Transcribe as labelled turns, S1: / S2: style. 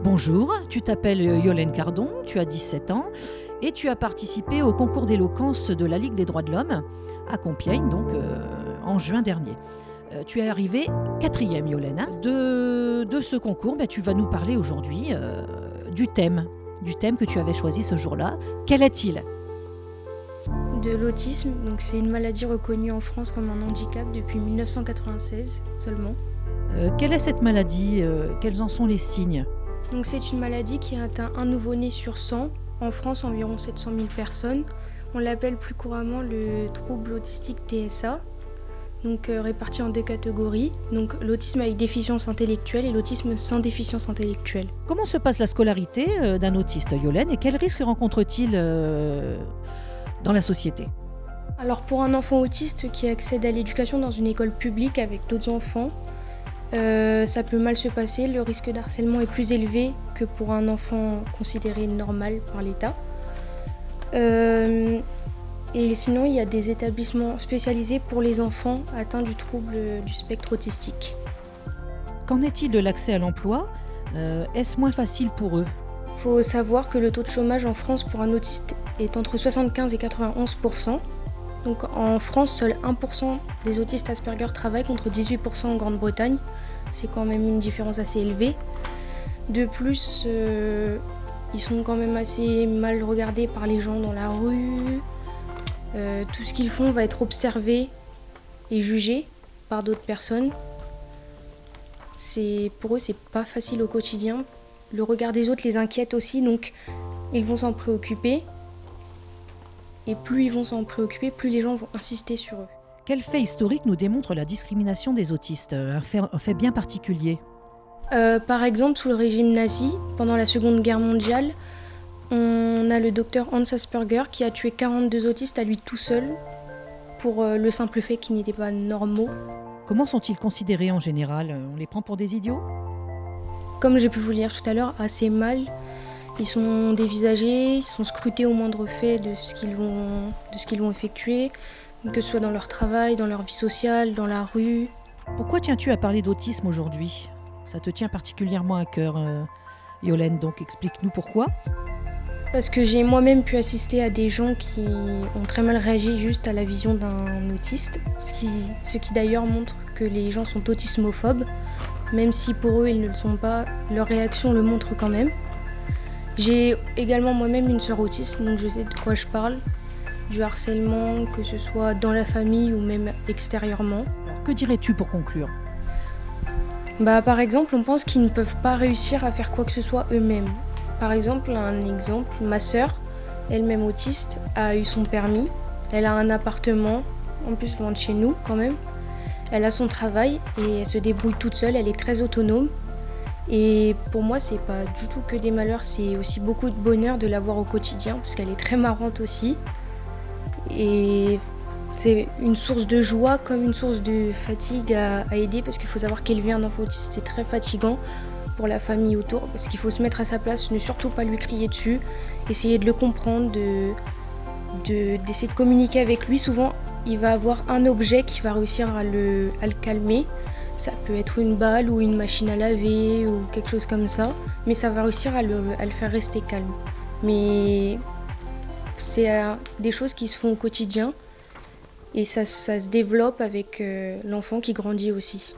S1: Bonjour, tu t'appelles Yolène Cardon, tu as 17 ans et tu as participé au concours d'éloquence de la Ligue des droits de l'homme à Compiègne, en juin dernier. Tu es arrivée 4e, Yolène. De ce concours, tu vas nous parler aujourd'hui du thème que tu avais choisi ce jour-là. Quel est-il ?
S2: De l'autisme, donc c'est une maladie reconnue en France comme un handicap depuis 1996 seulement.
S1: Quelle est cette maladie ? Quels en sont les signes ?
S2: Donc c'est une maladie qui atteint un nouveau-né sur 100, en France environ 700 000 personnes. On l'appelle plus couramment le trouble autistique TSA, donc réparti en 2 catégories, donc l'autisme avec déficience intellectuelle et l'autisme sans déficience intellectuelle.
S1: Comment se passe la scolarité d'un autiste, Yolène, et quels risques rencontre-t-il dans la société ?
S2: Alors pour un enfant autiste qui accède à l'éducation dans une école publique avec d'autres enfants, ça peut mal se passer, le risque d'harcèlement est plus élevé que pour un enfant considéré normal par l'État. Et sinon, il y a des établissements spécialisés pour les enfants atteints du trouble du spectre autistique.
S1: Qu'en est-il de l'accès à l'emploi ? Est-ce moins facile pour eux ?
S2: Il faut savoir que le taux de chômage en France pour un autiste est entre 75 et 91%. Donc en France, seul 1% des autistes Asperger travaillent contre 18% en Grande-Bretagne. C'est quand même une différence assez élevée. De plus, ils sont quand même assez mal regardés par les gens dans la rue. Tout ce qu'ils font va être observé et jugé par d'autres personnes. Pour eux, c'est pas facile au quotidien. Le regard des autres les inquiète aussi, donc ils vont s'en préoccuper. Et plus ils vont s'en préoccuper, plus les gens vont insister sur eux.
S1: Quel fait historique nous démontre la discrimination des autistes ? Un fait bien particulier.
S2: Par exemple, sous le régime nazi, pendant la Seconde Guerre mondiale, on a le docteur Hans Asperger qui a tué 42 autistes à lui tout seul pour le simple fait qu'ils n'étaient pas normaux.
S1: Comment sont-ils considérés en général ? On les prend pour des idiots ?
S2: Comme j'ai pu vous le dire tout à l'heure, assez mal. Ils sont dévisagés, ils sont scrutés au moindre fait de ce qu'ils vont effectuer, que ce soit dans leur travail, dans leur vie sociale, dans la rue.
S1: Pourquoi tiens-tu à parler d'autisme aujourd'hui ? Ça te tient particulièrement à cœur, Yolène, donc explique-nous pourquoi.
S2: Parce que j'ai moi-même pu assister à des gens qui ont très mal réagi juste à la vision d'un autiste, ce qui d'ailleurs montre que les gens sont autismophobes, même si pour eux ils ne le sont pas, leur réaction le montre quand même. J'ai également moi-même une sœur autiste, donc je sais de quoi je parle, du harcèlement, que ce soit dans la famille ou même extérieurement.
S1: Alors, que dirais-tu pour conclure ?
S2: Par exemple, on pense qu'ils ne peuvent pas réussir à faire quoi que ce soit eux-mêmes. Par exemple, ma sœur, elle-même autiste, a eu son permis, elle a un appartement, en plus loin de chez nous quand même. Elle a son travail et elle se débrouille toute seule, elle est très autonome. Et pour moi, c'est pas du tout que des malheurs, c'est aussi beaucoup de bonheur de la voir au quotidien, parce qu'elle est très marrante aussi. Et c'est une source de joie comme une source de fatigue à aider, parce qu'il faut savoir qu'élever un enfant autiste, c'est très fatigant pour la famille autour, parce qu'il faut se mettre à sa place, ne surtout pas lui crier dessus, essayer de le comprendre, d'essayer de communiquer avec lui. Souvent, il va avoir un objet qui va réussir à le calmer. Ça peut être une balle ou une machine à laver ou quelque chose comme ça, mais ça va réussir à le faire rester calme. Mais c'est des choses qui se font au quotidien et ça se développe avec l'enfant qui grandit aussi.